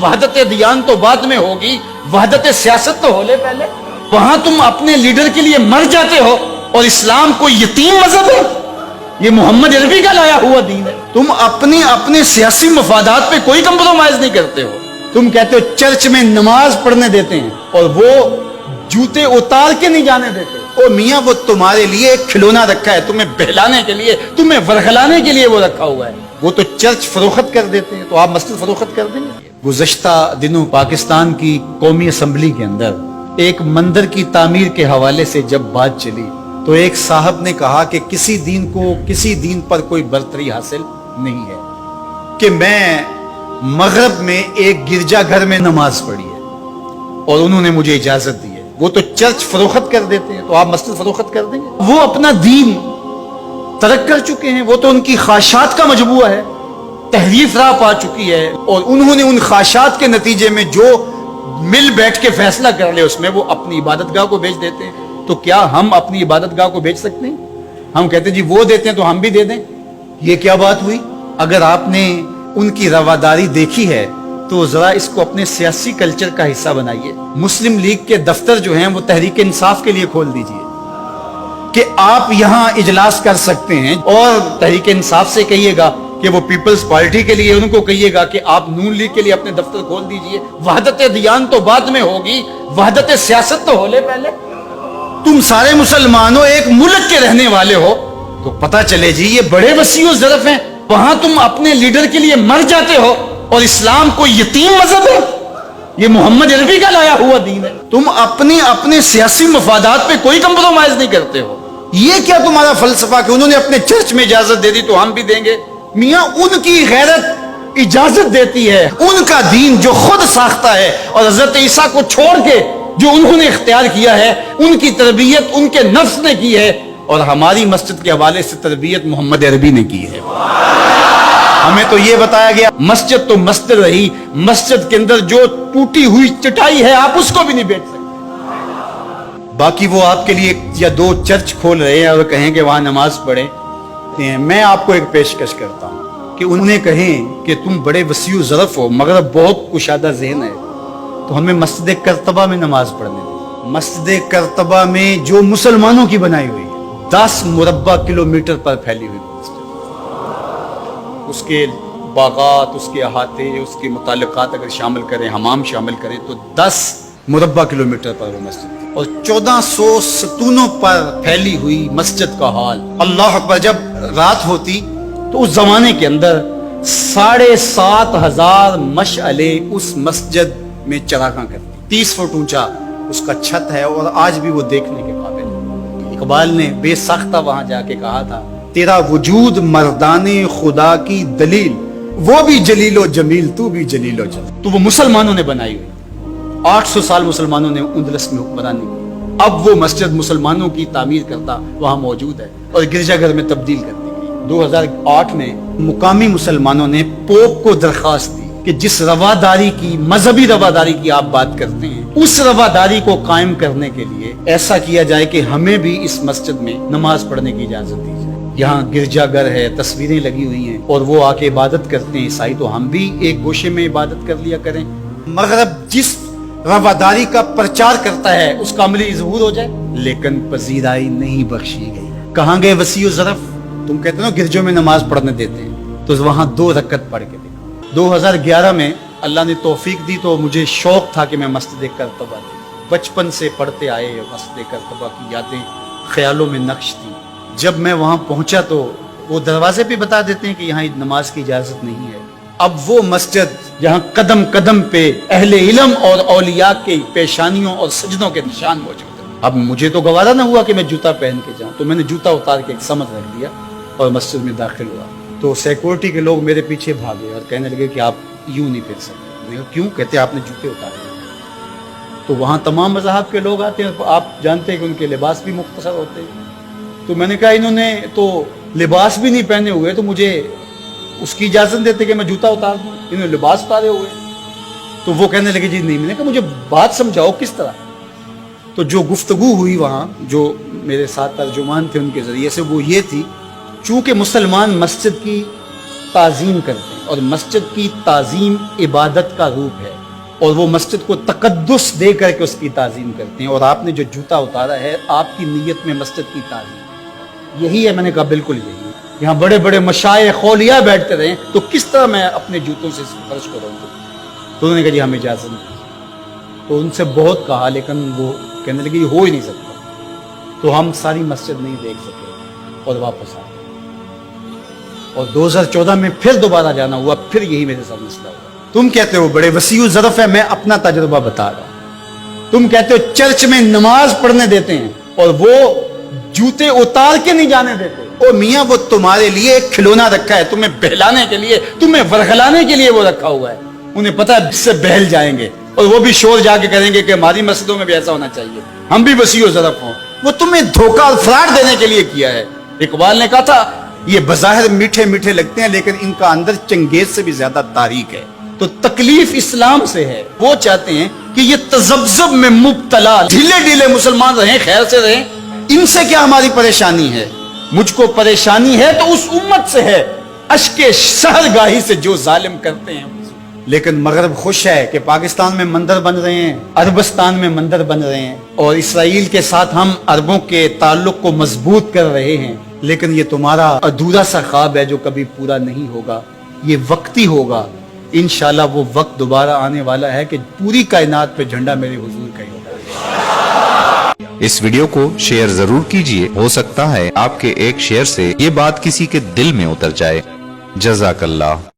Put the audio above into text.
وحدت دیان تو بعد میں ہوگی، وحدت سیاست تو ہو لے پہلے۔ وہاں تم اپنے لیڈر کے لیے مر جاتے ہو، اور اسلام کوئی یتیم مذہب ہے؟ یہ محمد عربی کا لایا ہوا دین ہے۔ تم اپنے سیاسی مفادات پہ کوئی کمپرومائز نہیں کرتے ہو۔ تم کہتے ہو چرچ میں نماز پڑھنے دیتے ہیں، اور وہ جوتے اتار کے نہیں جانے دیتے۔ او میاں، وہ تمہارے لیے ایک کھلونا رکھا ہے، تمہیں بہلانے کے لیے، تمہیں ورغلانے کے لیے وہ رکھا ہوا ہے۔ وہ تو چرچ فروخت کر دیتے ہیں، تو آپ مسجد فروخت کر دیں گے؟ گزشتہ دنوں پاکستان کی قومی اسمبلی کے اندر ایک مندر کی تعمیر کے حوالے سے جب بات چلی تو ایک صاحب نے کہا کہ کسی دین پر کوئی برتری حاصل نہیں ہے کہ میں مغرب میں ایک گرجا گھر میں نماز پڑھی ہے اور انہوں نے مجھے اجازت دی ہے۔ وہ تو چرچ فروخت کر دیتے ہیں، تو آپ مسجد فروخت کر دیں گے؟ وہ اپنا دین ترک کر چکے ہیں، وہ تو ان کی خواہشات کا مجموعہ ہے، تحریف راہ پا چکی ہے، اور انہوں نے ان خواہشات کے نتیجے میں جو مل بیٹھ کے فیصلہ کر لے اس میں وہ اپنی عبادت گاہ کو بیچ دیتے ہیں۔ تو کیا ہم اپنی عبادت گاہ کو بیچ سکتے ہیں؟ ہم کہتے ہیں جی وہ دیتے ہیں تو ہم بھی دے دیں۔ یہ کیا بات ہوئی؟ اگر آپ نے ان کی رواداری دیکھی ہے تو ذرا اس کو اپنے سیاسی کلچر کا حصہ بنائیے۔ مسلم لیگ کے دفتر جو ہیں وہ تحریک انصاف کے لیے کھول دیجئے کہ آپ یہاں اجلاس کر سکتے ہیں، اور تحریک انصاف سے کہیے گا کہ وہ پیپلز پارٹی کے لیے ان کو کہیے گا کہ آپ نون لیگ کے لیے اپنے دفتر کھول دیجئے۔ وحدت دیان تو بعد میں ہوگی، وحدت سیاست تو ہو لے پہلے۔ تم سارے مسلمانوں ایک ملک کے رہنے والے ہو تو پتہ چلے جی یہ بڑے وسیع و ظرف ہیں۔ وہاں تم اپنے لیڈر کے لیے مر جاتے ہو، اور اسلام کوئی یتیم مذہب ہے؟ یہ محمد عربی کا لایا ہوا دین ہے۔ تم اپنے سیاسی مفادات پہ کوئی کمپرومائز نہیں کرتے ہو۔ یہ کیا تمہارا فلسفہ کہ انہوں نے اپنے چرچ میں اجازت دے دی تو ہم بھی دیں گے؟ میاں، ان کی غیرت اجازت دیتی ہے، ان کا دین جو خود ساختہ ہے، اور حضرت عیسیٰ کو چھوڑ کے جو انہوں نے اختیار کیا ہے ان کی تربیت ان کے نفس نے کی ہے، اور ہماری مسجد کے حوالے سے تربیت محمد عربی نے کی ہے۔ ہمیں تو یہ بتایا گیا مسجد تو مسجد رہی، مسجد کے اندر جو ٹوٹی ہوئی چٹائی ہے آپ اس کو بھی نہیں بیچ سکتے۔ باقی وہ آپ کے لیے یا دو چرچ کھول رہے ہیں اور کہیں کہ وہاں نماز پڑھیں۔ میں آپ کو ایک پیشکش کرتا ہوں کہ انہیں کہیں کہ تم بڑے وسیع و ظرف ہو مگر بہت کشادہ ذہن ہے، تو ہمیں مسجد کرتبہ میں نماز پڑھنے دیں۔ مسجد کرتبہ میں جو مسلمانوں کی بنائی ہوئی ہے، 10 مربع کلومیٹر پر پھیلی ہوئی مسجد، اس کے باغات، اس کے احاطے، اس کے متعلقات اگر شامل کریں، حمام شامل کریں، تو 10 مربع کلومیٹر پر وہ مسجد، اور 1400 ستونوں پر پھیلی ہوئی مسجد کا حال۔ اللہ اکبر! جب رات ہوتی تو اس زمانے کے اندر 7,500 مشعلے اس مسجد میں چراغاں کرتی، 30 فٹ اونچا اس کا چھت ہے، اور آج بھی وہ دیکھنے کے قابل ہے۔ اقبال نے بے ساختہ وہاں جا کے کہا تھا، تیرا وجود مردان خدا کی دلیل، وہ بھی جلیل و جمیل، تو بھی جلیل و جمیل۔ تو وہ مسلمانوں نے بنائی ہوئی، 800 سال مسلمانوں نے اندلس میں حکمرانی کی، اب وہ مسجد مسلمانوں کی تعمیر کرتا وہاں موجود ہے اور گرجا گھر میں تبدیل کر دی گئی۔ 2008 میں مقامی مسلمانوں نے پوپ کو درخواست دی کہ جس رواداری کی، مذہبی رواداری کی آپ بات کرتے ہیں، اس رواداری کو قائم کرنے کے لیے ایسا کیا جائے کہ ہمیں بھی اس مسجد میں نماز پڑھنے کی اجازت دی جائے۔ یہاں گرجا گھر ہے، تصویریں لگی ہوئی ہیں، اور وہ آ کے عبادت کرتے ہیں عیسائی، تو ہم بھی ایک گوشے میں عبادت کر لیا کریں۔ مغرب جس رواداری کا پرچار کرتا ہے اس کا عملی ظہور ہو جائے، لیکن پذیرائی نہیں بخشی گئی۔ کہاں گئے وسیع و ظرف؟ تم کہتے ہو گرجوں میں نماز پڑھنے دیتے ہیں، تو وہاں 2 رکعت پڑھ کے دیکھو۔ 2011 میں اللہ نے توفیق دی تو مجھے شوق تھا کہ میں مسجد کرتبہ دی، بچپن سے پڑھتے آئے، مسجد کرتبہ کی یادیں خیالوں میں نقش تھی۔ جب میں وہاں پہنچا تو وہ دروازے پہ بتا دیتے ہیں کہ یہاں نماز کی اجازت نہیں ہے۔ اب وہ مسجد جہاں قدم قدم پہ اہل علم اور اولیاء کے پیشانیوں اور سجدوں کے نشان موجود ہیں، اب مجھے تو گوارا نہ ہوا کہ میں جوتا پہن کے جاؤں، تو میں نے جوتا اتار کے ایک سمت رکھ دیا اور مسجد میں داخل ہوا، تو سیکورٹی کے لوگ میرے پیچھے بھاگے اور کہنے لگے کہ آپ یوں نہیں پھر سکتے۔ میں کہا کیوں؟ کہتے آپ نے جوتے اتارے۔ تو وہاں تمام مذاہب کے لوگ آتے ہیں، آپ جانتے ہیں کہ ان کے لباس بھی مختصر ہوتے ہیں، تو میں نے کہا انہوں نے تو لباس بھی نہیں پہنے ہوئے تو مجھے اس کی اجازت دیتے کہ میں جوتا اتار دوں، انہوں نے لباس اتارے ہوئے۔ تو وہ کہنے لگے جی نہیں۔ میں نے کہا مجھے بات سمجھاؤ کس طرح۔ تو جو گفتگو ہوئی وہاں، جو میرے ساتھ ترجمان تھے ان کے ذریعے سے، وہ یہ تھی، چونکہ مسلمان مسجد کی تعظیم کرتے ہیں، اور مسجد کی تعظیم عبادت کا روپ ہے، اور وہ مسجد کو تقدس دے کر کے اس کی تعظیم کرتے ہیں۔ اور آپ نے جو جوتا اتارا ہے، آپ کی نیت میں مسجد کی تعظیم یہی ہے۔ میں نے کہا بالکل یہی ہے۔ یہاں بڑے بڑے مشائخ اولیاء بیٹھتے رہے تو کس طرح میں اپنے جوتوں سے فرش کروں گا؟ تو انہوں نے کہا جی ہمیں اجازت نہیں۔ تو ان سے بہت کہا، لیکن وہ کہنے لگے یہ ہو ہی نہیں سکتا۔ تو ہم ساری مسجد نہیں دیکھ سکے اور واپس آ گئے، اور 2014 میں پھر دوبارہ جانا ہوا، پھر یہی میرے ساتھ مسئلہ ہوا۔ تم کہتے ہو بڑے وسیع الظرف ہے، میں اپنا تجربہ بتا رہا ہوں۔ تم کہتے ہو چرچ میں نماز پڑھنے دیتے ہیں اور وہ جوتے اتار کے نہیں جانے دیتے۔ او میاں، وہ تمہارے لیے ایک کھلونا رکھا ہے، تمہیں بہلانے کے لیے، تمہیں ورغلانے کے لیے وہ رکھا ہوا ہے۔ انہیں پتا ہے اس سے بہل جائیں گے، اور وہ بھی شور جا کے کریں گے کہ ہماری مسجدوں میں بھی ایسا ہونا چاہیے، ہم بھی وسیع الظرف ہوں۔ وہ تمہیں دھوکہ اور فراڈ دینے کے لیے کیا ہے۔ اقبال نے کہا تھا یہ بظاہر میٹھے میٹھے لگتے ہیں، لیکن ان کا اندر چنگیز سے بھی زیادہ تاریک ہے۔ تو تکلیف اسلام سے ہے۔ وہ چاہتے ہیں کہ یہ تذبذب میں مبتلا ڈھیلے ڈھیلے مسلمان رہیں، خیر سے رہیں۔ ان سے کیا ہماری پریشانی ہے؟ مجھ کو پریشانی ہے تو اس امت سے ہے، اشک شہرگاہی سے جو ظالم کرتے ہیں۔ لیکن مغرب خوش ہے کہ پاکستان میں مندر بن رہے ہیں، عربستان میں مندر بن رہے ہیں، اور اسرائیل کے ساتھ ہم عربوں کے تعلق کو مضبوط کر رہے ہیں۔ لیکن یہ تمہارا ادھورا سا خواب ہے جو کبھی پورا نہیں ہوگا، یہ وقتی ہوگا۔ انشاءاللہ وہ وقت دوبارہ آنے والا ہے کہ پوری کائنات پہ جھنڈا میرے حضور کا ہی ہوگا۔ اس ویڈیو کو شیئر ضرور کیجئے، ہو سکتا ہے آپ کے ایک شیئر سے یہ بات کسی کے دل میں اتر جائے۔ جزاک اللہ۔